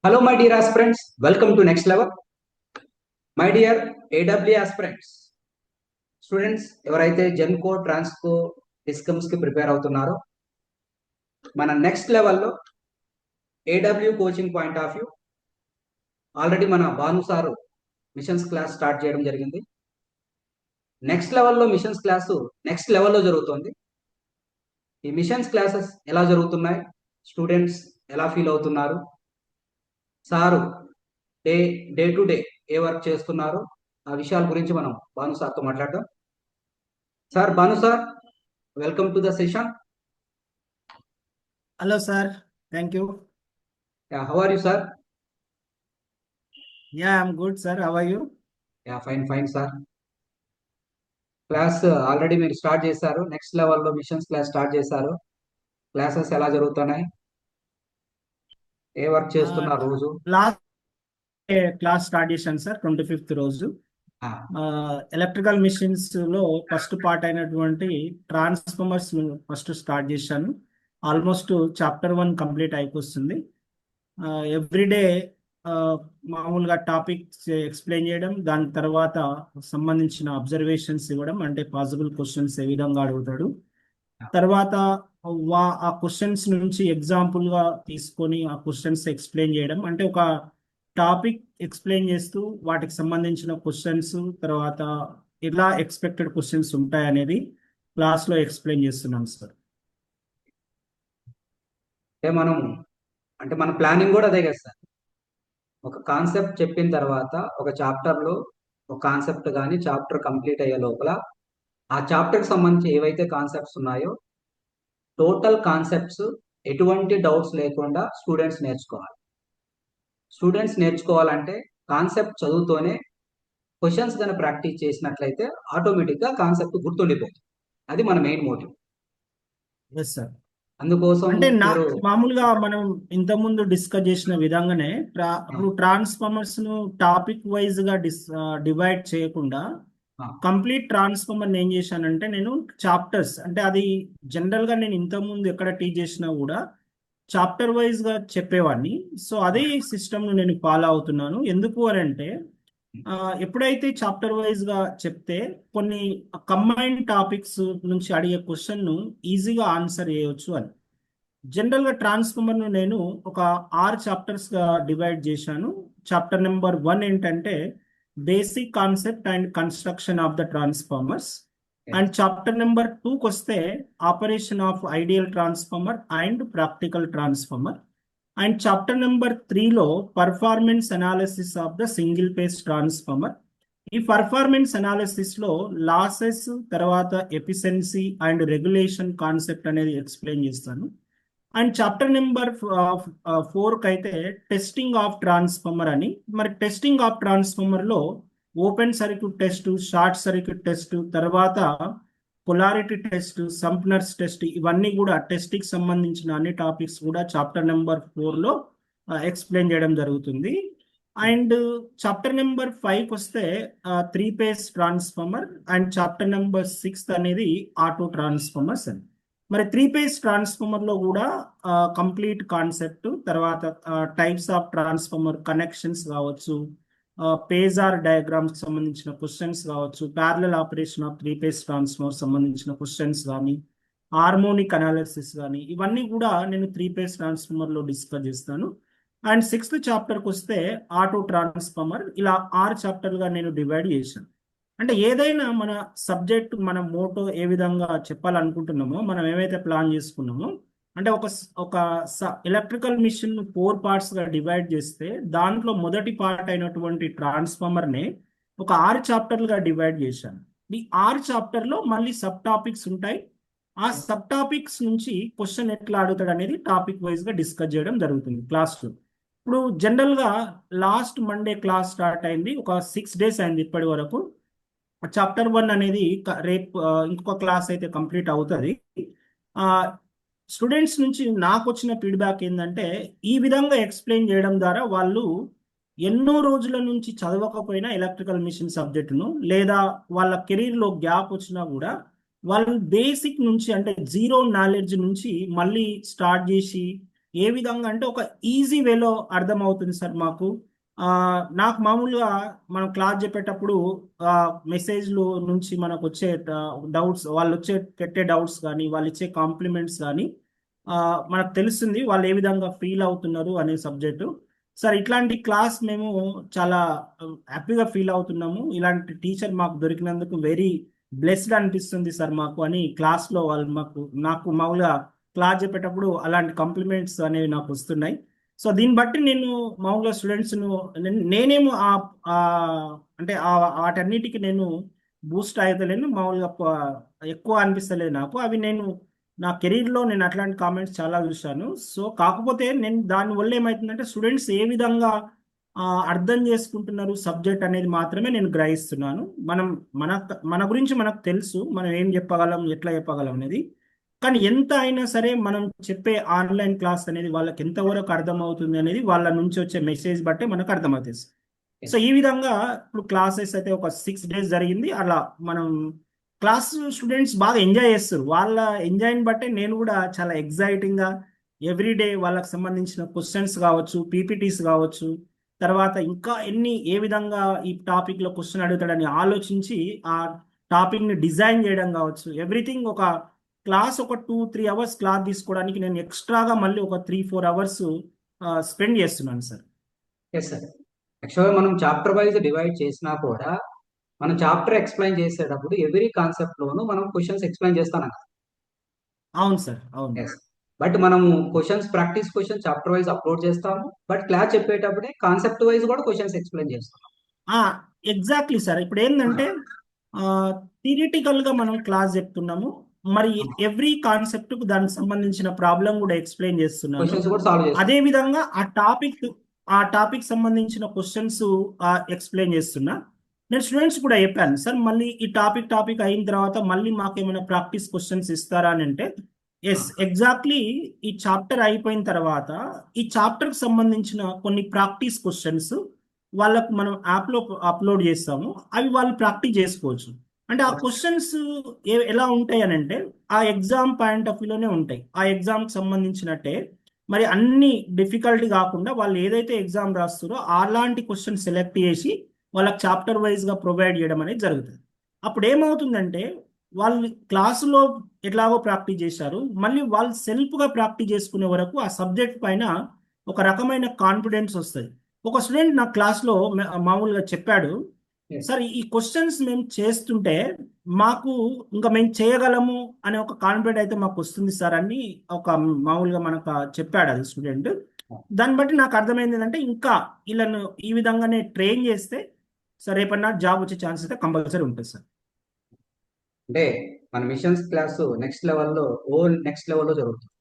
Hello, my dear aspirants. Welcome to next level. My dear AW aspirants. Students ఎవరైతే Genco Transco discoms కి prepare అవుతున్నారో మన next లెవెల్లో AW coaching point of view already మన Bhanu sir machines class start చేయడం జరిగింది. Next లెవెల్లో machines class next లెవెల్లో జరుగుతుంది. ఈ మిషన్స్ క్లాసెస్ ఎలా జరుగుతున్నాయి, స్టూడెంట్స్ ఎలా ఫీల్ అవుతున్నారు, sir day day to day A work చేస్తున్నారు, ఆ విషయాల గురించి మనం భాను సార్తో మాట్లాడదాం. Sir, Bhanu sir, welcome to the session. Hello, sir. Thank you. How are you, sir? Yeah, I'm good, sir. How are you? Fine, sir. Class already మీరు start చేశారు. Next లెవెల్లో మిషన్స్ క్లాస్ స్టార్ట్ చేశారు. క్లాసెస్ ఎలా జరుగుతున్నాయి, ఏ work చేస్తున్నారు రోజు? Last class start చేశాను sir 25th రోజు. ఎలక్ట్రికల్ మిషన్స్ లో ఫస్ట్ పార్ట్ అయినటువంటి ట్రాన్స్ఫార్మర్స్ ఫస్ట్ స్టార్ట్ చేశాను. ఆల్మోస్ట్ చాప్టర్ 1 కంప్లీట్ అయిపోతుంది. ఎవ్రీడే మామూలుగా టాపిక్స్ ఎక్స్ప్లెయిన్ చేయడం, దాని తర్వాత సంబంధించిన అబ్జర్వేషన్స్ ఇవ్వడం, అంటే పాసిబుల్ క్వశ్చన్స్ ఏ విధంగా అడుగుతాడు, తర్వాత ఆ క్వశ్చన్స్ నుంచి ఎగ్జాంపుల్ గా తీసుకొని ఆ క్వశ్చన్స్ ఎక్స్ప్లెయిన్ చేయడం, అంటే ఒక టాపిక్ ఎక్స్ప్లెయిన్ చేస్తూ వాటికి సంబంధించిన క్వశ్చన్స్, తర్వాత ఎలా ఎక్స్పెక్టెడ్ క్వశ్చన్స్ ఉంటాయి అనేది క్లాస్ లో ఎక్స్ప్లెయిన్ చేస్తున్నాం సార్. మన ప్లానింగ్ కూడా అదే కదా సార్. ఒక కాన్సెప్ట్ చెప్పిన తర్వాత ఒక చాప్టర్ లో ఒక కాన్సెప్ట్ కానీ చాప్టర్ కంప్లీట్ అయ్యే లోపల ఆ చాప్టర్ కి సంబంధించి ఏవైతే కాన్సెప్ట్స్ ఉన్నాయో టోటల్ కాన్సెప్ట్స్ ఎటువంటి డౌట్స్ లేకుండా స్టూడెంట్స్ నేర్చుకోవాలి. స్టూడెంట్స్ నేర్చుకోవాలంటే కాన్సెప్ట్ చదువుతూనే క్వశ్చన్స్ కనుక ప్రాక్టీస్ చేసినట్లయితే ఆటోమేటిక్గా కాన్సెప్ట్ గుర్తుండిపోతుంది. అది మన మెయిన్ మోటివ్. Yes sir. అందుకోసం అంటే మామూలుగా మనం ఇంతకుముందు డిస్కస్ చేసిన విధంగానే ఇప్పుడు ట్రాన్స్ఫార్మర్స్ ను టాపిక్ వైజ్ గా డివైడ్ చేయకుండా కంప్లీట్ ట్రాన్స్ఫార్మర్ ఏం చేశానంటే నేను చాప్టర్స్, అంటే అది జనరల్ గా నేను ఇంతకుముందు ఎక్కడ టీచ్ చేసినా కూడా చాప్టర్ వైజ్ గా చెప్పేవాడిని. సో అదే సిస్టమ్ ను నేను ఫాలో అవుతున్నాను. ఎందుకు అని అంటే ఎప్పుడైతే చాప్టర్ వైజ్ గా చెప్తే కొన్ని కంబైన్డ్ టాపిక్స్ నుంచి అడిగే క్వశ్చన్ ను ఈజీగా ఆన్సర్ చేయవచ్చు అని. జనరల్ గా ట్రాన్స్ఫార్మర్ ను నేను ఒక 6 చాప్టర్స్ గా డివైడ్ చేశాను. చాప్టర్ నెంబర్ 1 ఏంటంటే basic concept and construction of the transformers, and chapter number 2కి వస్తే operation of ideal transformer and practical transformer, and chapter number 3లో performance analysis of the single phase transformer. ఈ performance analysis లో losses, తర్వాత efficiency and regulation concept అనేది explain చేస్తాను. And chapter number 4కి అయితే టెస్టింగ్ ఆఫ్ ట్రాన్స్ఫార్మర్ అని. మరి టెస్టింగ్ ఆఫ్ ట్రాన్స్ఫార్మర్ లో open circuit test, short circuit test, తర్వాత పొలారిటీ టెస్ట్, సంప్నర్స్ టెస్ట్, ఇవన్నీ కూడా టెస్ట్ కి సంబంధించిన అన్ని టాపిక్స్ కూడా చాప్టర్ నెంబర్ 4లో ఎక్స్ప్లెయిన్ చేయడం జరుగుతుంది. అండ్ చాప్టర్ నెంబర్ 5కి వస్తే 3 phase transformer, and chapter number 6 అనేది ఆటో ట్రాన్స్ఫార్మర్స్ అని. మరి 3 ఫేజ్ ట్రాన్స్ఫార్మర్ లో కూడా కంప్లీట్ కాన్సెప్ట్, తర్వాత టైప్స్ ఆఫ్ ట్రాన్స్ఫార్మర్ కనెక్షన్స్ కావచ్చు, పేజార్ డయాగ్రామ్స్ సంబంధించిన క్వశ్చన్స్ కావచ్చు, parallel operation of 3 phase transformer సంబంధించిన క్వశ్చన్స్ కానీ, హార్మోనిక్ అనాలిసిస్ కానీ, ఇవన్నీ కూడా నేను 3 ఫేజ్ ట్రాన్స్ఫార్మర్ లో డిస్కస్ చేస్తాను. అండ్ 6th చాప్టర్కి వస్తే ఆటో ట్రాన్స్ఫార్మర్. ఇలా 6 చాప్టర్గా నేను డివైడ్ చేశాను. అంటే ఏదైనా మన సబ్జెక్ట్, మన మోటో ఏ విధంగా చెప్పాలనుకుంటున్నామో, మనం ఏమైతే ప్లాన్ చేసుకున్నామో, అంటే ఒక ఎలక్ట్రికల్ మిషన్ 4 parts గా డివైడ్ చేస్తే దాంట్లో మొదటి పార్ట్ అయినటువంటి ట్రాన్స్ఫార్మర్ ని ఒక 6 చాప్టర్లుగా డివైడ్ చేశాను. ఈ 6 చాప్టర్లో మళ్ళీ సబ్ టాపిక్స్ ఉంటాయి. ఆ సబ్ టాపిక్స్ నుంచి క్వశ్చన్ ఎట్లా అడుగుతాడు అనేది టాపిక్ వైజ్ గా డిస్కస్ చేయడం జరుగుతుంది క్లాస్లో. ఇప్పుడు జనరల్ గా లాస్ట్ మండే క్లాస్ స్టార్ట్ అయింది, ఒక 6 days అయింది ఇప్పటి వరకు. చాప్టర్ 1 అనేది రేపు ఇంకొక క్లాస్ అయితే కంప్లీట్ అవుతుంది. స్టూడెంట్స్ నుంచి నాకు వచ్చిన ఫీడ్బ్యాక్ ఏంటంటే, ఈ విధంగా ఎక్స్ప్లెయిన్ చేయడం ద్వారా వాళ్ళు ఎన్నో రోజుల నుంచి చదవకపోయినా ఎలక్ట్రికల్ మిషన్ సబ్జెక్టును, లేదా వాళ్ళ కెరీర్లో గ్యాప్ వచ్చినా కూడా వాళ్ళు బేసిక్ నుంచి, అంటే జీరో నాలెడ్జ్ నుంచి మళ్ళీ స్టార్ట్ చేసి ఏ విధంగా అంటే ఒక ఈజీ వేలో అర్థమవుతుంది సార్ మాకు. నాకు మామూలుగా మనం క్లాస్ చెప్పేటప్పుడు మెసేజ్లు నుంచి మనకు వచ్చే డౌట్స్, వాళ్ళు పెట్టే డౌట్స్ కానీ వాళ్ళు ఇచ్చే కాంప్లిమెంట్స్ కానీ మనకు తెలుస్తుంది వాళ్ళు ఏ విధంగా ఫీల్ అవుతున్నారు అనే సబ్జెక్టు. సార్ ఇట్లాంటి క్లాస్ మేము చాలా హ్యాపీగా ఫీల్ అవుతున్నాము. ఇలాంటి టీచర్ మాకు దొరికినందుకు వెరీ బ్లెస్డ్ అనిపిస్తుంది సార్ మాకు అని క్లాస్లో వాళ్ళు నాకు మామూలుగా క్లాస్ చెప్పేటప్పుడు అలాంటి కాంప్లిమెంట్స్ అనేవి నాకు వస్తున్నాయి. సో దీన్ని బట్టి నేను మామూలుగా స్టూడెంట్స్ను నేనేమో అంటే వాటన్నిటికీ నేను బూస్ట్ అవుతలేను, మామూలుగా ఎక్కువ అనిపిస్తలేదు నాకు. అవి నేను నా కెరీర్లో నేను అట్లాంటి కామెంట్స్ చాలా చూశాను. సో కాకపోతే నేను దానివల్ల ఏమవుతుందంటే స్టూడెంట్స్ ఏ విధంగా అర్థం చేసుకుంటున్నారు సబ్జెక్ట్ అనేది మాత్రమే నేను గ్రహిస్తున్నాను. మనం మన మన గురించి మనకు తెలుసు, మనం ఏం చెప్పగలం ఎట్లా చెప్పగలం అనేది. కానీ ఎంత అయినా సరే మనం చెప్పే ఆన్లైన్ క్లాస్ అనేది వాళ్ళకి ఎంతవరకు అర్థమవుతుంది అనేది వాళ్ళ నుంచి వచ్చే మెసేజ్ బట్టే మనకు అర్థమవుతుంది. సో ఈ విధంగా ఇప్పుడు క్లాసెస్ అయితే ఒక 6 days జరిగింది. అలా మనం క్లాస్ స్టూడెంట్స్ బాగా ఎంజాయ్ చేస్తారు. వాళ్ళ ఎంజాయ్ని బట్టే నేను కూడా చాలా ఎగ్జైటింగ్గా ఎవ్రీడే వాళ్ళకి సంబంధించిన క్వశ్చన్స్ కావచ్చు, పీపీటీస్ కావచ్చు, తర్వాత ఇంకా ఏ విధంగా ఈ టాపిక్లో క్వశ్చన్ అడుగుతాడని ఆలోచించి ఆ టాపిక్ని డిజైన్ చేయడం కావచ్చు, ఎవ్రీథింగ్. ఒక క్లాస్ ఒక 2-3 hours క్లాస్ తీసుకోవడానికి నేను ఎక్స్ట్రాగా మళ్ళీ ఒక 3-4 hours స్పెండ్ చేస్తున్నాను సార్. Yes sir. యాక్చువల్గా మనం చాప్టర్ వైజ్ డివైడ్ చేసినా కూడా మనం చాప్టర్ ఎక్స్ప్లెయిన్ చేసేటప్పుడు ఎవ్రీ కాన్సెప్ట్ లోను మనం క్వశ్చన్స్ ఎక్స్ప్లెయిన్ చేస్తాం. అవును సార్, అవును. ఎస్. బట్ మనము practice question chapter wise upload చేస్తాము. బట్ క్లాస్ చెప్పేటప్పుడే కాన్సెప్ట్ వైజ్ కూడా క్వశ్చన్స్ ఎక్స్ప్లెయిన్ చేస్తాం. Exactly sir. ఇప్పుడు ఏంటంటే థియరిటికల్ గా మనం క్లాస్ చెప్తున్నాము, మరి ఎవ్రీ కాన్సెప్ట్ కు దానికి సంబంధించిన ప్రాబ్లం కూడా ఎక్స్ప్లెయిన్ చేస్తున్నాను. క్వశ్చన్స్ కూడా సాల్వ్ చేస్తాం. అదే విధంగా ఆ టాపిక్ సంబంధించిన క్వశ్చన్స్ ఎక్స్ప్లెయిన్ చేస్తున్నా. నేను స్టూడెంట్స్ కూడా చెప్పాను, సార్ మళ్ళీ ఈ టాపిక్ అయిన తర్వాత మళ్ళీ మాకు ఏమైనా ప్రాక్టీస్ క్వశ్చన్స్ ఇస్తారా అని అంటే, ఎస్ ఎగ్జాక్ట్లీ. ఈ చాప్టర్ అయిపోయిన తర్వాత ఈ చాప్టర్ కి సంబంధించిన కొన్ని ప్రాక్టీస్ క్వశ్చన్స్ వాళ్ళకు మనం యాప్లో అప్లోడ్ చేస్తాము. అవి వాళ్ళు ప్రాక్టీస్ చేసుకోవచ్చు. అంటే ఆ క్వశ్చన్స్ ఎలా ఉంటాయి అని అంటే ఆ ఎగ్జామ్ పాయింట్ ఆఫ్ వ్యూలోనే ఉంటాయి. ఆ ఎగ్జామ్కి సంబంధించినట్టే, మరి అన్ని డిఫికల్టీ కాకుండా వాళ్ళు ఏదైతే ఎగ్జామ్ రాస్తారో అలాంటి క్వశ్చన్ సెలెక్ట్ చేసి వాళ్ళకి చాప్టర్ వైజ్గా ప్రొవైడ్ చేయడం అనేది జరుగుతుంది. అప్పుడు ఏమవుతుందంటే వాళ్ళు క్లాసులో ఎట్లాగో ప్రాక్టీస్ చేశారు, మళ్ళీ వాళ్ళు సెల్ఫ్గా ప్రాక్టీస్ చేసుకునే వరకు ఆ సబ్జెక్ట్ పైన ఒక రకమైన కాన్ఫిడెన్స్ వస్తుంది. ఒక స్టూడెంట్ నా క్లాస్లో మామూలుగా చెప్పాడు, సార్ ఈ క్వశ్చన్స్ మేము చేస్తుంటే మాకు ఇంకా మేము చేయగలము అనే ఒక కాన్ఫిడెంట్ అయితే మాకు వస్తుంది సార్ అని ఒక మామూలుగా మనకు చెప్పాడు అది స్టూడెంట్. దాన్ని బట్టి నాకు అర్థమైంది ఏంటంటే ఇంకా వీళ్ళను ఈ విధంగానే ట్రైన్ చేస్తే సార్ రేపన్నా జాబ్ వచ్చే ఛాన్స్ అయితే కంపల్సరీ ఉంటుంది సార్. అంటే మన మిషన్స్ క్లాస్ నెక్స్ట్ లెవెల్లో జరుగుతుంది.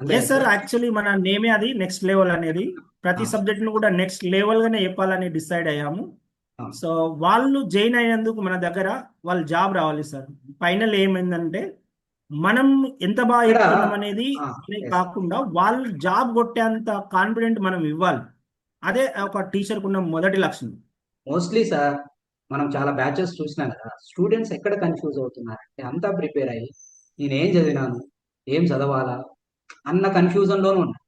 ఎస్ సార్, యాక్చువల్లీ మన నేమే అది నెక్స్ట్ లెవెల్ అనేది. ప్రతి సబ్జెక్ట్ ను కూడా నెక్స్ట్ లెవెల్ గానే చెప్పాలని డిసైడ్ అయ్యాము. సో వాళ్ళు జాయిన్ అయినందుకు మన దగ్గర వాళ్ళు జాబ్ రావాలి సార్. ఫైనల్ ఏమైందంటే మనం ఎంత బాగా చెప్తున్నాం అనేది కాకుండా వాళ్ళు జాబ్ కొట్టేంత కాన్ఫిడెంట్ మనం ఇవ్వాలి. అదే ఒక టీచర్ కున్న మొదటి లక్షణం. మోస్ట్లీ సార్ మనం చాలా బ్యాచెస్ చూసినాం కదా, స్టూడెంట్స్ ఎక్కడ కన్ఫ్యూజ్ అవుతున్నారంటే అంతా ప్రిపేర్ అయ్యి నేనేం చదివినాను, ఏం చదవాలా అన్న కన్ఫ్యూజన్ లోనే ఉన్నాయి.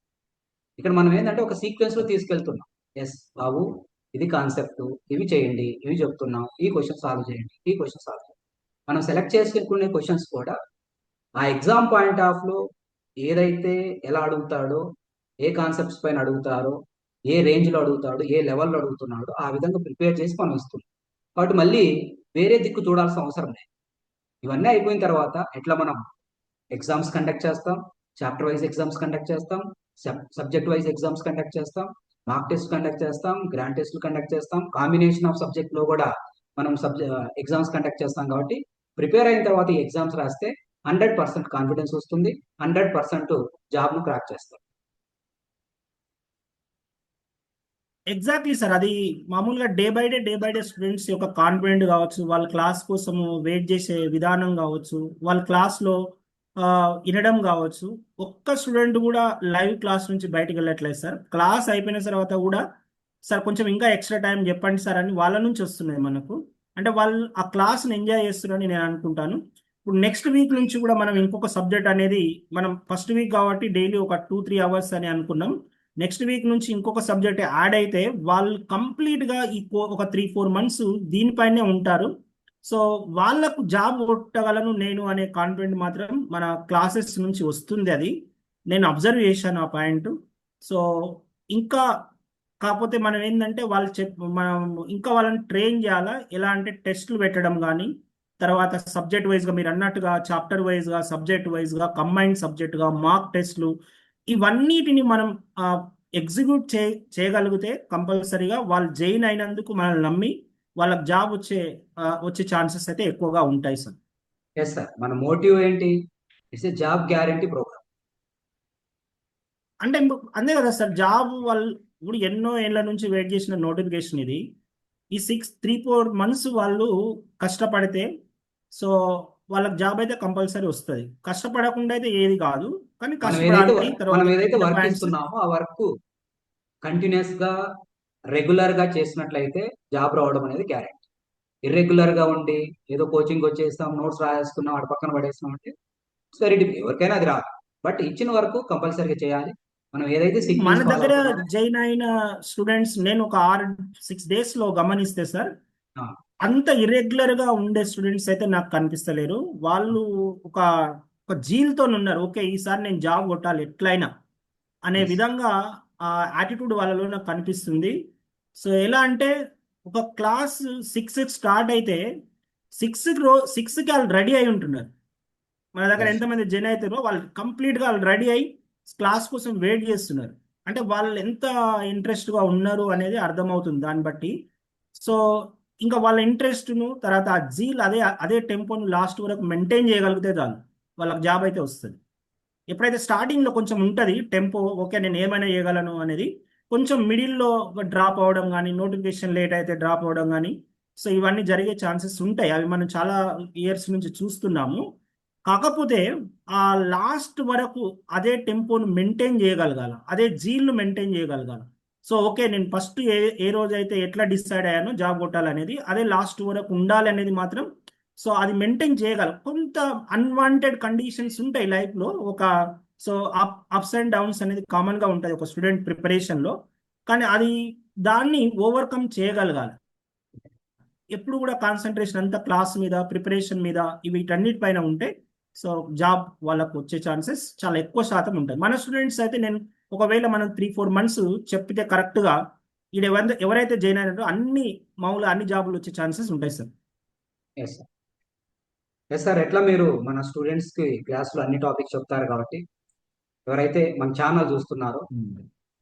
ఇక్కడ మనం ఏంటంటే ఒక సీక్వెన్స్ లో తీసుకెళ్తున్నాం. ఎస్ బాబు, ఇది కాన్సెప్ట్, ఇవి చేయండి, ఇవి చెప్తున్నాం, ఈ క్వశ్చన్ సాల్వ్ చేయండి, ఈ క్వశ్చన్ సాల్వ్ చేయండి. మనం సెలెక్ట్ చేసుకునే క్వశ్చన్స్ కూడా ఆ ఎగ్జామ్ పాయింట్ ఆఫ్ లో ఏదైతే ఎలా అడుగుతాడో, ఏ కాన్సెప్ట్స్ పైన అడుగుతారో, ఏ రేంజ్ లో అడుగుతాడు, ఏ లెవెల్లో అడుగుతున్నాడో ఆ విధంగా ప్రిపేర్ చేసి మనం ఇస్తున్నాం. కాబట్టి మళ్ళీ వేరే దిక్కు చూడాల్సిన అవసరం లేదు. ఇవన్నీ అయిపోయిన తర్వాత ఎట్లా మనం ఎగ్జామ్స్ కండక్ట్ చేస్తాం, చాప్టర్ వైజ్ ఎగ్జామ్స్ కండక్ట్ చేస్తాం, సబ్జెక్ట్ వైజ్ ఎగ్జామ్స్ కండక్ట్ చేస్తాం, మార్క్ టెస్ట్ కండక్ట్ చేస్తాం, గ్రాండ్ టెస్ట్లు కండక్ట్ చేస్తాం, కాంబినేషన్ ఆఫ్ సబ్జెక్ట్ లో కూడా మనం ఎగ్జామ్స్ కండక్ట్ చేస్తాం. కాబట్టి ప్రిపేర్ అయిన తర్వాత ఈ ఎగ్జామ్స్ రాస్తే 100% కాన్ఫిడెన్స్ వస్తుంది, 100% జాబ్ ను క్రాక్ చేస్తాం. Exactly sir. అది మామూలుగా డే బై డే స్టూడెంట్స్ యొక్క కాన్ఫిడెంట్ కావచ్చు, వాళ్ళ క్లాస్ కోసం వెయిట్ చేసే విధానం కావచ్చు, వాళ్ళ క్లాస్లో వినడం కావచ్చు. ఒక్క స్టూడెంట్ కూడా లైవ్ క్లాస్ నుంచి బయటకు వెళ్ళట్లేదు సార్. క్లాస్ అయిపోయిన తర్వాత కూడా సార్ కొంచెం ఇంకా ఎక్స్ట్రా టైం చెప్పండి సార్ అని వాళ్ళ నుంచి వస్తున్నాయి మనకు. అంటే వాళ్ళు ఆ క్లాస్ని ఎంజాయ్ చేస్తున్నారని నేను అనుకుంటాను. ఇప్పుడు నెక్స్ట్ వీక్ నుంచి కూడా మనం ఇంకొక సబ్జెక్ట్ అనేది, మనం ఫస్ట్ వీక్ కాబట్టి డైలీ ఒక 2-3 అవర్స్ అని అనుకున్నాం. నెక్స్ట్ వీక్ నుంచి ఇంకొక సబ్జెక్ట్ యాడ్ అయితే వాళ్ళు కంప్లీట్గా ఒక 3-4 మంత్స్ దీనిపైనే ఉంటారు. సో వాళ్ళకు జాబ్ కొట్టగలను నేను అనే కాన్ఫిడెంట్ మాత్రం మన క్లాసెస్ నుంచి వస్తుంది. అది నేను అబ్జర్వ్ చేశాను ఆ పాయింట్. సో ఇంకా కాకపోతే మనం ఏంటంటే మనం ఇంకా వాళ్ళని ట్రైన్ చేయాలా, ఎలా అంటే టెస్టులు పెట్టడం కానీ, తర్వాత సబ్జెక్ట్ వైజ్గా మీరు అన్నట్టుగా చాప్టర్ వైజ్గా, సబ్జెక్ట్ వైజ్గా, కంబైన్డ్ సబ్జెక్టుగా, మాక్ టెస్ట్లు, ఇవన్నిటిని మనం ఎగ్జిక్యూట్ చేయగలిగితే కంపల్సరీగా వాళ్ళు జైన్ అయినందుకు మనల్ని నమ్మి వాళ్ళకి జాబ్ వచ్చే ఛాన్సెస్ అయితే ఎక్కువగా ఉంటాయి సార్. ఎస్ సార్, మన మోటివ్ ఏంటి? It's a job guarantee programme. అంటే అంతే కదా సార్, జాబ్ వాళ్ళు ఇప్పుడు ఎన్నో ఏళ్ల నుంచి వెయిట్ చేసిన నోటిఫికేషన్ ఇది. ఈ 3-4 మంత్స్ వాళ్ళు కష్టపడితే సో వాళ్ళకి జాబ్ అయితే కంపల్సరీ వస్తుంది. కష్టపడకుండా అయితే ఏది కాదు, కానీ కష్టపడాలి. మనం తర్వాత ఏదైతే చెప్పిన వర్క్ పాయింట్స్. ఇస్తున్నామో ఆ వర్క్ కంటిన్యూస్ గా రెగ్యులర్ గా చేసినట్లయితే జాబ్ రావడం అనేది గ్యారెంటీ. ఇర్రెగ్యులర్ గా ఉండి ఏదో కోచింగ్ వచ్చేస్తాం, నోట్స్ రాయేస్తున్నాం, వాడి పక్కన పడేస్తున్నాం అంటే సరే, ఎవరికైనా అది రాదు. బట్ ఇచ్చిన వరకు కంపల్సరీగా చేయాలి. మనం ఏదైతే మన సీక్వెన్స్ ఫాలో దగ్గర అవుతున్నామో. జాయిన్ అయిన స్టూడెంట్స్ నేను ఒక 6 days లో గమనిస్తే సార్, ఆ, అంత ఇర్రెగ్యులర్ గా ఉండే స్టూడెంట్స్ అయితే నాకు కనిపిస్తలేరు. వాళ్ళు ఒక ఒక జీల్తో ఉన్నారు. ఓకే, ఈసారి నేను జాబ్ కొట్టాలి ఎట్లయినా అనే yes. విధంగా ఆ యాటిట్యూడ్ వాళ్ళలో నాకు కనిపిస్తుంది. సో ఎలా అంటే ఒక క్లాస్ 6కి స్టార్ట్ అయితే 6కి వాళ్ళు రెడీ అయి ఉంటున్నారు. మన దగ్గర Yes. ఎంతమంది జన అవుతారో వాళ్ళు కంప్లీట్గా వాళ్ళు రెడీ అయి క్లాస్ కోసం వెయిట్ చేస్తున్నారు. అంటే వాళ్ళు ఎంత ఇంట్రెస్ట్గా ఉన్నారు అనేది అర్థమవుతుంది దాన్ని బట్టి. సో ఇంకా వాళ్ళ ఇంట్రెస్ట్ను తర్వాత ఆ జీల్ అదే అదే టెంపోను లాస్ట్ వరకు మెయింటైన్ చేయగలిగితే చాలు, వాళ్ళకి జాబ్ అయితే వస్తుంది. ఎప్పుడైతే స్టార్టింగ్లో కొంచెం ఉంటుంది టెంపో, ఓకే నేను ఏమైనా చేయగలను అనేది, కొంచెం మిడిల్లో డ్రాప్ అవ్వడం కానీ, నోటిఫికేషన్ లేట్ అయితే డ్రాప్ అవ్వడం కానీ, సో ఇవన్నీ జరిగే ఛాన్సెస్ ఉంటాయి. అవి మనం చాలా ఇయర్స్ నుంచి చూస్తున్నాము. కాకపోతే ఆ లాస్ట్ వరకు అదే టెంపోను మెయింటైన్ చేయగలగాల, అదే జీల్ను మెయింటైన్ చేయగలగాల. సో ఓకే, నేను ఫస్ట్ ఏ రోజు అయితే ఎట్లా డిసైడ్ అయ్యానో జాబ్ కొట్టాలనేది అదే లాస్ట్ వరకు ఉండాలి అనేది మాత్రం. సో అది మెయింటైన్ చేయగలం. కొంత అన్వాంటెడ్ కండిషన్స్ ఉంటాయి లైఫ్లో, ఒక సో అప్స్ అండ్ డౌన్స్ అనేది కామన్గా ఉంటుంది ఒక స్టూడెంట్ ప్రిపరేషన్లో. కానీ అది దాన్ని ఓవర్కమ్ చేయగలగాలి. ఎప్పుడు కూడా కాన్సన్ట్రేషన్ అంతా క్లాస్ మీద, ప్రిపరేషన్ మీద, వీటన్నిటిపైన ఉంటే సో జాబ్ వాళ్ళకు వచ్చే ఛాన్సెస్ చాలా ఎక్కువ శాతం ఉంటాయి. మన స్టూడెంట్స్ అయితే నేను ఒకవేళ మనం 3-4 మంత్స్ చెప్పితే కరెక్ట్గా ఎవరైతే జాయిన్ అయినారో అన్ని జాబులు వచ్చే ఛాన్సెస్ ఉంటాయి sir. Yes sir. Yes sir, ఎట్లా మీరు మన స్టూడెంట్స్ కి క్లాస్ లో అన్ని టాపిక్స్ చెప్తారు కాబట్టి ఎవరైతే మన ఛానల్ చూస్తున్నారో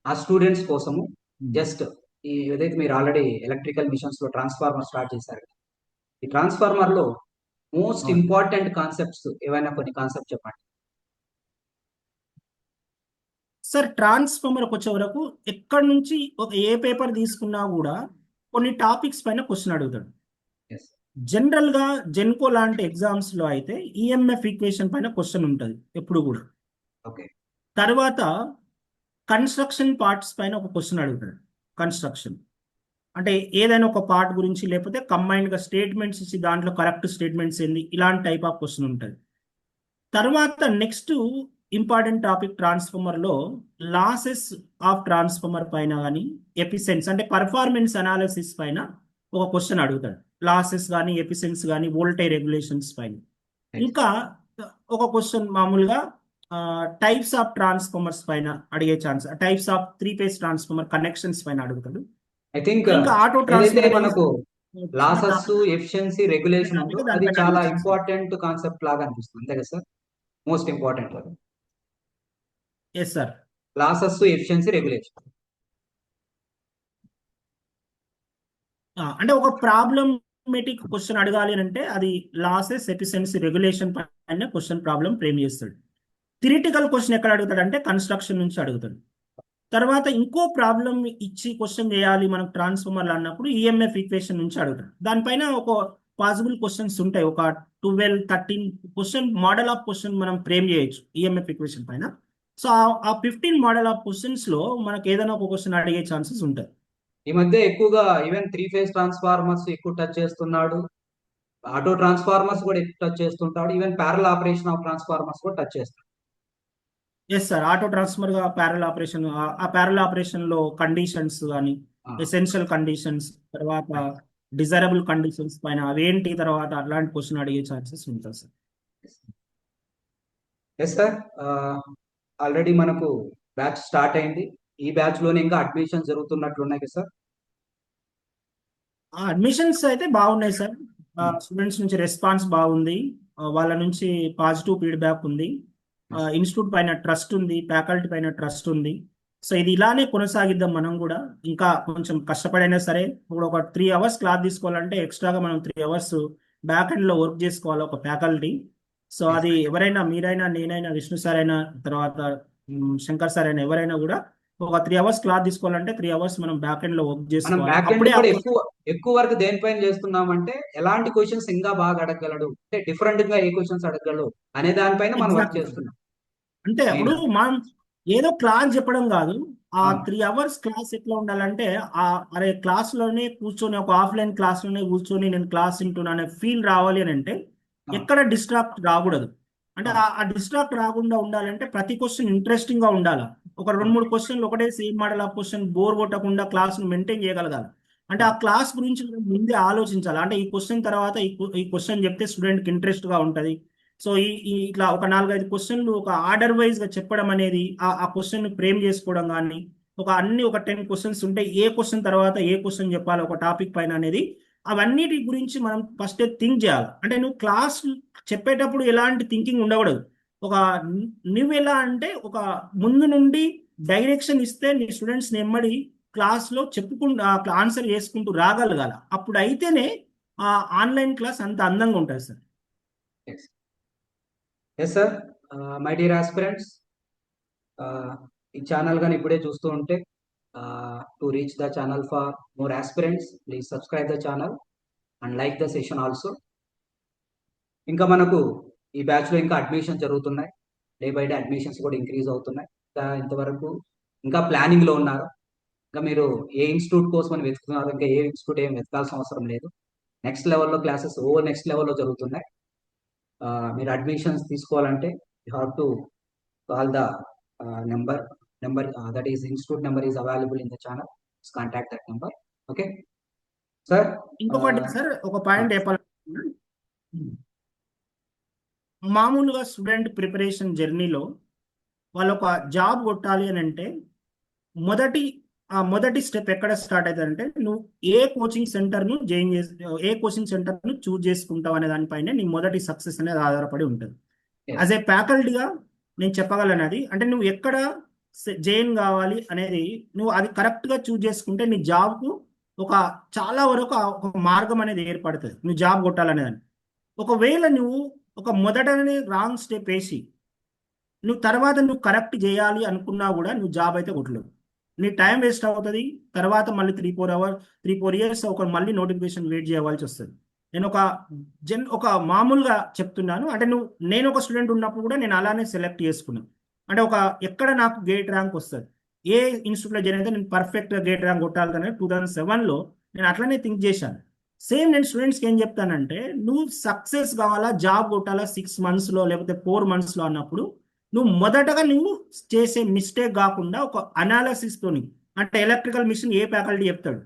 ఆ స్టూడెంట్స్ కోసము జస్ట్ ఈ ఏదైతే మీరు ఆల్రెడీ ఎలక్ట్రికల్ మిషన్స్ లో ట్రాన్స్ఫార్మర్ స్టార్ట్ చేశారు, ఈ ట్రాన్స్ఫార్మర్ లో మోస్ట్ అవును. ఇంపార్టెంట్ కాన్సెప్ట్స్ ఏవైనా కొన్ని కాన్సెప్ట్ చెప్పండి. సార్ ట్రాన్స్ఫార్మర్కి వచ్చే వరకు ఎక్కడి నుంచి ఏ పేపర్ తీసుకున్నా కూడా కొన్ని టాపిక్స్ పైన క్వశ్చన్ అడుగుతాడు. ఎస్. జనరల్ గా జెన్కో లాంటి ఎగ్జామ్స్ లో అయితే ఈఎంఎఫ్ ఈక్వేషన్ పైన క్వశ్చన్ ఉంటుంది ఎప్పుడు కూడా. ఓకే. తర్వాత కన్స్ట్రక్షన్ పార్ట్స్ పైన ఒక క్వశ్చన్ అడుగుతాడు. కన్స్ట్రక్షన్ అంటే ఏదైనా ఒక పార్ట్ గురించి, లేకపోతే కంబైన్డ్ గా స్టేట్మెంట్స్ ఇచ్చి దాంట్లో కరెక్ట్ స్టేట్మెంట్స్ ఏంది, ఇలాంటి టైప్ ఆఫ్ క్వశ్చన్ ఉంటుంది. తర్వాత నెక్స్ట్ ఇంపార్టెంట్ టాపిక్ ట్రాన్స్ఫార్మర్ లో లాసెస్ ఆఫ్ ట్రాన్స్ఫార్మర్ పైన కానీ, ఎఫిషియన్సీ అంటే పర్ఫార్మెన్స్ అనాలిసిస్ పైన ఒక క్వశ్చన్ అడుగుతాడు. లాసెస్ కానీ, ఎఫిషియన్సీ కానీ, వోల్టేజ్ రెగ్యులేషన్స్ పైన. ఇంకా ఒక క్వశ్చన్ మామూలుగా టైప్స్ ఆఫ్ ట్రాన్స్ఫార్మర్స్ పైన అడిగే chance, types of 3 phase transformer connections పైన అడుగుతాడు. ఐ థింక్ ఇంకా ఆటో ఏదైతే ట్రాన్స్ఫార్మర్ మనకు లాసెస్, ఎఫిషియన్సీ, రెగ్యులేషన్ ఉందో అది దానిపైన చాలా అడిగే ఛాన్స్. ఇంపార్టెంట్ కాన్సెప్ట్ లాగా అనిపిస్తుంది, అంతే కదా sir? Most important yes sir. Losses, efficiency, regulation. అంటే ఒక ప్రాబ్లమేటిక్ క్వశ్చన్ అడగాలి అని అంటే అది లాసెస్, ఎఫిషియన్సీ, రెగ్యులేషన్ పైన క్వశ్చన్ ప్రాబ్లం ఫ్రేమ్ చేస్తాడు. థియరిటికల్ క్వశ్చన్ ఎక్కడ అడుగుతాడు అంటే కన్స్ట్రక్షన్ నుంచి అడుగుతాడు. తర్వాత ఇంకో ప్రాబ్లం ఇచ్చి క్వశ్చన్ చేయాలి మనకు ట్రాన్స్ఫార్మర్లు అన్నప్పుడు ఈఎంఎఫ్ ఈక్వేషన్ నుంచి అడుగుతాడు. దానిపైన ఒక పాసిబుల్ క్వశ్చన్స్ ఉంటాయి, ఒక 12-13 క్వశ్చన్ మోడల్ ఆఫ్ క్వశ్చన్ మనం ఫ్రేమ్ చేయొచ్చు ఈఎంఎఫ్ ఈక్వేషన్ పైన. సో ఆ 15 మోడల్ ఆఫ్ క్వశ్చన్స్ లో మనకు ఏదైనా ఒక క్వశ్చన్ అడిగే ఛాన్సెస్ ఉంటాయి. ఈ మధ్య ఎక్కువగా ఈవెన్ 3 phase ట్రాన్స్ఫార్మర్స్ ఎక్కువ టచ్ చేస్తున్నాడు. ఆటో ట్రాన్స్ఫార్మర్స్ కూడా టచ్ చేస్తుంటాడు, even parallel operation of transformers కూడా టచ్ చేస్తాడు. ఎస్ సార్, ఆటో ట్రాన్స్ఫర్ గా ప్యారల్ ఆపరేషన్, ఆ ప్యారల్ ఆపరేషన్ లో కండిషన్స్ కానీ, ఎసెన్షియల్ కండిషన్స్, తర్వాత డిజైరబుల్ కండిషన్స్ పైన అవేంటి, తర్వాత అట్లాంటి క్వశ్చన్ అడిగే ఛాన్సెస్ ఉంటుంది సార్. ఎస్ సార్, ఆల్రెడీ మనకు బ్యాచ్ స్టార్ట్ అయింది. ఈ బ్యాచ్ లోనే ఇంకా అడ్మిషన్ జరుగుతున్నట్లు ఉన్నాయి కదా సార్? అడ్మిషన్స్ అయితే బాగున్నాయి సార్. స్టూడెంట్స్ నుంచి రెస్పాన్స్ బాగుంది. వాళ్ళ నుంచి పాజిటివ్ ఫీడ్బ్యాక్ ఉంది. ఇన్స్టిట్యూట్ పైన ట్రస్ట్ ఉంది, ఫ్యాకల్టీ పైన ట్రస్ట్ ఉంది. సో ఇది ఇలానే కొనసాగిద్దాం. మనం కూడా ఇంకా కొంచెం కష్టపడైనా సరే, ఇప్పుడు ఒక 3 అవర్స్ క్లాస్ తీసుకోవాలంటే ఎక్స్ట్రాగా మనం 3 అవర్స్ బ్యాక్ ఎండ్ లో వర్క్ చేసుకోవాలి ఒక ఫ్యాకల్టీ. సో అది ఎవరైనా, మీరైనా, నేనైనా, విష్ణు సార్ అయినా, తర్వాత శంకర్ సార్ అయినా, ఎవరైనా కూడా ఒక 3 అవర్స్ క్లాస్ తీసుకోవాలంటే 3 అవర్స్ మనం బ్యాక్ ఎండ్ లో వర్క్ మనం చేసుకోవాలి. బ్యాక్ ఎండ్ అప్పుడే కూడా ఎక్కువ వరకు దేనిపైన చేస్తున్నామంటే ఎలాంటి క్వశ్చన్స్ ఇంకా బాగా అడగగలడు, అంటే డిఫరెంట్ గా ఏ క్వశ్చన్స్ అడగగలడు అనే దానిపైన మనం వర్క్ ఎగ్జాక్ట్. చేస్తున్నాం అంటే మెయిన్. అప్పుడు మనం ఏదో క్లాస్ చెప్పడం కాదు. ఆ అవును. 3 అవర్స్ క్లాస్ ఎట్లా ఉండాలంటే, ఆ అరే క్లాస్ లోనే కూర్చొని, ఒక ఆఫ్లైన్ క్లాస్ లోనే కూర్చొని నేను క్లాస్ వింటున్నా అనే ఫీల్ రావాలి అని అంటే అవును. ఎక్కడ డిస్ట్రాక్ట్ రాకూడదు. అంటే అవును. ఆ డిస్ట్రాక్ట్ రాకుండా ఉండాలంటే ప్రతి క్వశ్చన్ ఇంట్రెస్టింగ్ గా ఉండాలి. ఒక 2-3 క్వశ్చన్లు ఒకటే same model of question bore కొట్టకుండా క్లాస్ ను మెయింటైన్ చేయగలగాలి. అంటే ఆ క్లాస్ గురించి మనం ముందే ఆలోచించాలి. అంటే ఈ క్వశ్చన్ తర్వాత ఈ క్వశ్చన్ చెప్తే స్టూడెంట్ కి ఇంట్రెస్ట్ గా ఉంటది. సో ఇట్లా ఒక 4-5 క్వశ్చన్లు ఒక ఆర్డర్ వైజ్ గా చెప్పడం అనేది, ఆ క్వశ్చన్ ని ఫ్రేమ్ చేసుకోవడం కానీ, ఒక 10 క్వశ్చన్స్ ఉంటే ఏ క్వశ్చన్ తర్వాత ఏ క్వశ్చన్ చెప్పాలి ఒక టాపిక్ పైన అనేది, అవన్నిటి గురించి మనం ఫస్ట్ థింక్ చేయాలి. అంటే నువ్వు క్లాస్ చెప్పేటప్పుడు ఎలాంటి థింకింగ్ ఉండకూడదు. ఒక నువ్వు ఎలా అంటే ఒక ముందు నుండి డైరెక్షన్ ఇస్తే నీ స్టూడెంట్స్ నెమ్మడి క్లాస్ లో చెప్పుకుంటూ ఆన్సర్ చేసుకుంటూ రాగలగాల. అప్పుడు అయితేనే ఆ ఆన్లైన్ క్లాస్ అంత అందంగా ఉంటుంది sir. Yes sir, my dear aspirants, ఈ ఛానల్ కానీ ఇప్పుడే చూస్తూ ఉంటే, to reach the channel for more aspirants please subscribe the channel and like the session also. ఇంకా మనకు ఈ బ్యాచ్ లో ఇంకా అడ్మిషన్ జరుగుతున్నాయి. డే బై డే అడ్మిషన్స్ కూడా ఇంక్రీజ్ అవుతున్నాయి. ఇంకా ఇంతవరకు ఇంకా ప్లానింగ్ లో ఉన్నారు. ఇంకా మీరు ఏ ఇన్స్టిట్యూట్ కోసం అని వెతుకుతున్నారు, ఇంకా ఏ ఇన్స్టిట్యూట్ ఏం వెతకాల్సిన అవసరం లేదు. నెక్స్ట్ లెవెల్లో క్లాసెస్ నెక్స్ట్ లెవెల్లో జరుగుతున్నాయి. మీరు అడ్మిషన్స్ తీసుకోవాలంటే you have to call the number that is institute number is available in the channel. Contact that number. Okay sir. ఇంకొకటి సార్, ఒక పాయింట్ చెప్పాలి. మామూలుగా స్టూడెంట్ ప్రిపరేషన్ జర్నీలో వాళ్ళు ఒక జాబ్ కొట్టాలి అని అంటే మొదటి స్టెప్ ఎక్కడ స్టార్ట్ అవుతుందంటే, నువ్వు ఏ కోచింగ్ సెంటర్ ను చూజ్ చేసుకుంటావు అనే దానిపైనే నీ మొదటి సక్సెస్ అనేది ఆధారపడి ఉంటుంది. యాజ్ ఏ ఫ్యాకల్టీగా నేను చెప్పగలను అది, అంటే నువ్వు ఎక్కడ జాయిన్ కావాలి అనేది నువ్వు అది కరెక్ట్ గా చూజ్ చేసుకుంటే నీ జాబ్ కు ఒక చాలా వరకు ఒక మార్గం అనేది ఏర్పడుతుంది నువ్వు జాబ్ కొట్టాలనేదాన్ని. ఒకవేళ నువ్వు ఒక మొదటనే రాంగ్ స్టెప్ వేసి నువ్వు కరెక్ట్ చేయాలి అనుకున్నా కూడా నువ్వు జాబ్ అయితే కొట్టలేవు. నీ టైం వేస్ట్ అవుతుంది. తర్వాత మళ్ళీ 3-4 ఇయర్స్ మళ్ళీ నోటిఫికేషన్ వెయిట్ చేయవలసి వస్తుంది. నేను ఒక మామూలుగా చెప్తున్నాను. అంటే నేను ఒక స్టూడెంట్ ఉన్నప్పుడు కూడా నేను అలానే సెలెక్ట్ చేసుకున్నాను. అంటే ఎక్కడ నాకు గేట్ ర్యాంక్ వస్తుంది, ఏ ఇన్స్టిట్యూట్లో జాయిన్ అయితే నేను పర్ఫెక్ట్గా గేట్ ర్యాంక్ కొట్టాలని 2007లో నేను అట్లనే థింక్ చేశాను. సేమ్ నేను స్టూడెంట్స్కి ఏం చెప్తానంటే, నువ్వు సక్సెస్ కావాలా, జాబ్ కొట్టాలా 6 మంత్స్లో లేకపోతే 4 మంత్స్లో అన్నప్పుడు నువ్వు మొదటగా నువ్వు చేసే మిస్టేక్ కాకుండా ఒక అనాలసిస్ తోని, అంటే ఎలక్ట్రికల్ మిషన్ ఏ ఫ్యాకల్టీ చెప్తాడు,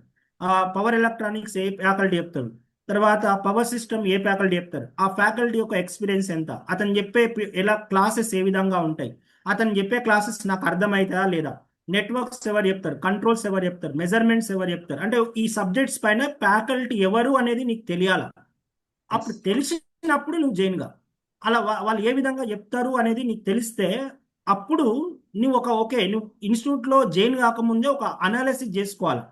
పవర్ ఎలక్ట్రానిక్స్ ఏ ఫ్యాకల్టీ చెప్తాడు, తర్వాత పవర్ సిస్టమ్ ఏ ఫ్యాకల్టీ చెప్తారు, ఆ ఫ్యాకల్టీ యొక్క ఎక్స్పీరియన్స్ ఎంత, అతను చెప్పే ఎలా క్లాసెస్ ఏ విధంగా ఉంటాయి, అతను చెప్పే క్లాసెస్ నాకు అర్థమవుతాయా లేదా, నెట్వర్క్స్ ఎవరు చెప్తారు, కంట్రోల్స్ ఎవరు చెప్తారు, మెజర్మెంట్స్ ఎవరు చెప్తారు, అంటే ఈ సబ్జెక్ట్స్ పైన ఫ్యాకల్టీ ఎవరు అనేది నీకు తెలియాలి. అప్పుడు తెలిసినప్పుడు నువ్వు జైన్గా అలా వాళ్ళు ఏ విధంగా చెప్తారు అనేది నీకు తెలిస్తే అప్పుడు నువ్వు ఇన్స్టిట్యూట్లో జాయిన్ కాకముందే ఒక అనాలిసిస్ చేసుకోవాలి.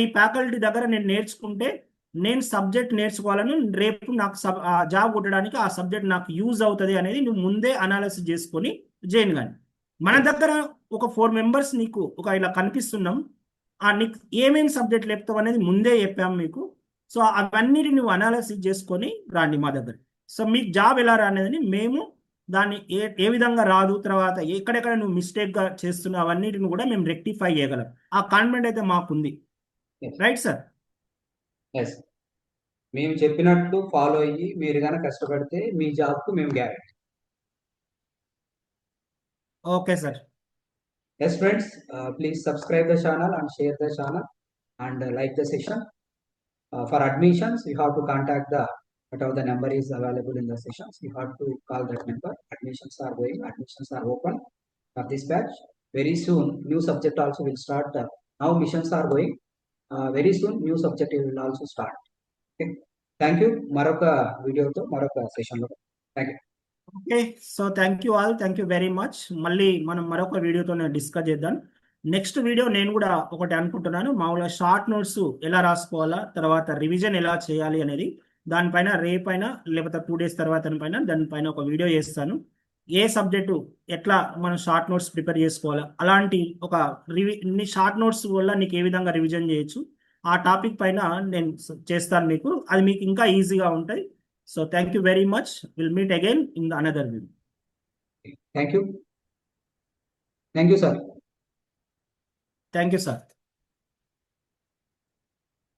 ఈ ఫ్యాకల్టీ దగ్గర నేను నేర్చుకుంటే నేను సబ్జెక్ట్ నేర్చుకోవాలని, రేపు నాకు జాబ్ కొట్టడానికి ఆ సబ్జెక్ట్ నాకు యూజ్ అవుతుంది అనేది నువ్వు ముందే అనాలిసిస్ చేసుకొని జాయిన్ కానీ. మన దగ్గర ఒక 4 మెంబర్స్ నీకు ఇలా కనిపిస్తున్నాం. నీకు ఏమేమి సబ్జెక్ట్ చెప్తావు అనేది ముందే చెప్పాము మీకు. సో అవన్నీ నువ్వు అనాలిసిస్ చేసుకొని రాండి మా దగ్గర. సో మీకు జాబ్ ఎలా రానేదని మేము దాన్ని ఏ విధంగా రాదు, తర్వాత ఎక్కడెక్కడ నువ్వు మిస్టేక్గా చేస్తున్నావు అవన్నిటిని కూడా మేము రెక్టిఫై చేయగలం. ఆ కాన్ఫిడెంట్ అయితే మాకుంది. Right sir? మేము చెప్పినట్టు ఫాలో అయ్యి మీరు కనుక కష్టపడితే మీ జాబ్కు మేము guarantee. Okay sir. Yes, friends, please subscribe the channel and share the channel and like the session. For admissions, you have to contact the whatever the number is available in the sessions. You have to call that number. Admissions are going. Admissions are open for this batch. Very soon, new subject also will start. Now missions are going. Very soon, new subject will also start. Okay. Thank you. Maroka video to Maroka session. Thank you. Okay, so thank you all, thank you very much. మళ్ళీ మనం మరొక వీడియోతో discuss చేద్దాం. Next video నేను కూడా ఒకటి అనుకుంటున్నాను, మామూలుగా షార్ట్ నోట్స్ ఎలా రాసుకోవాలా, తర్వాత రివిజన్ ఎలా చేయాలి అనేది దానిపైన రేపైనా లేకపోతే 2 days తర్వాత దానిపైన ఒక వీడియో చేస్తాను. ఏ సబ్జెక్టు ఎట్లా మనం షార్ట్ నోట్స్ ప్రిపేర్ చేసుకోవాలా, అలాంటి ఒక షార్ట్ నోట్స్ వల్ల నీకు ఏ విధంగా రివిజన్ చేయొచ్చు ఆ టాపిక్ పైన నేను చేస్తాను మీకు. అది మీకు ఇంకా ఈజీగా ఉంటాయి. So thank you very much. We'll meet again in the another video. Thank you. Thank you, sir. Thank you, sir.